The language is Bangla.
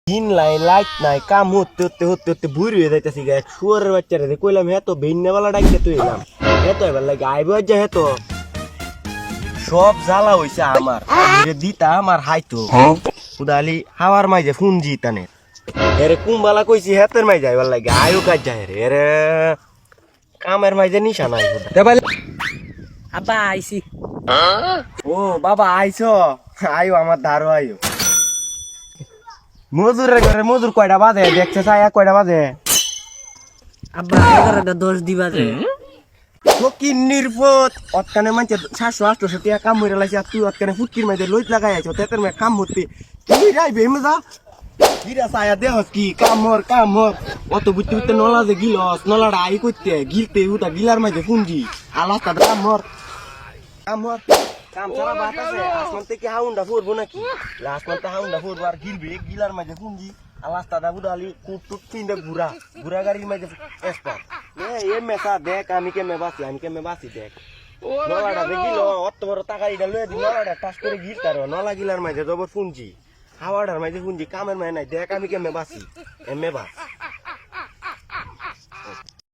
দিন লাইট নাই কাম হতে হতে হতে হতে বুড়ি হয়ে যাইতেছি গা শুয়ারের বাচ্চারে কইলাম হেতো ভিন্নবেলা ডাকতে তুই এলাম হেতো এবার লাগে আইব যা হেতো সব জ্বালা হইছে আমার দিতা আমার হাইতো উদালি হাওয়ার মাইজে ফুনজি তানে এরে কুম্বালা কইছি হেতের মাই যাইবার লাগে আয়ু কাজ যায় রে এরে কামের মাইজে নিশা নাই আব্বা আইছি। ও বাবা আইছো আয়ো আমার ধারো আয়ো মজুরের ঘরে মজুর কয়টা বাজে দেখছে ছায়া কয়টা বাজে আব্বা 11:10 দিবা যে ফকির নির্বোধ অতকানে মানছে 700-800 টাকা কাম হইরা লাইছে আর তুই অতকানে ফুটকির মাইতে লইত লাগাই আইছো তেতের মে কাম হতে তুই রাইবে মজা গিরা ছায়া দেহস কি কাম হর অত বুঝতে বুঝতে নলা যে গিলস নলাটা আই করতে গিলতে উতা গিলার মাইতে ফুনজি আলাস্তা কাম হর কাম সারা বাত আছে আসমান থেকে হাউন্ডা ফুরবো নাকি আসমান থেকে হাউন্ডা ফুরবো আর গিলবে গিলার মাইতে ফুনজি আলাস্তা দা বুদালি কুট তিনটা ঘুরা গাড়ির মাইতে এক্সপার্ট এ মেসা দেখ আমি কেমনে বাসি দেখ নলাটা দেখিল অত বড় টাকারিটা লয়ে দি নলাটা টাচ করে গিলতার নলা গিলার মাইতে জবর ফুনজি হাওয়াটার মাইতে ফুনজি কামের মাই নাই দেখ আমি কেমনে বাসি এমে বাস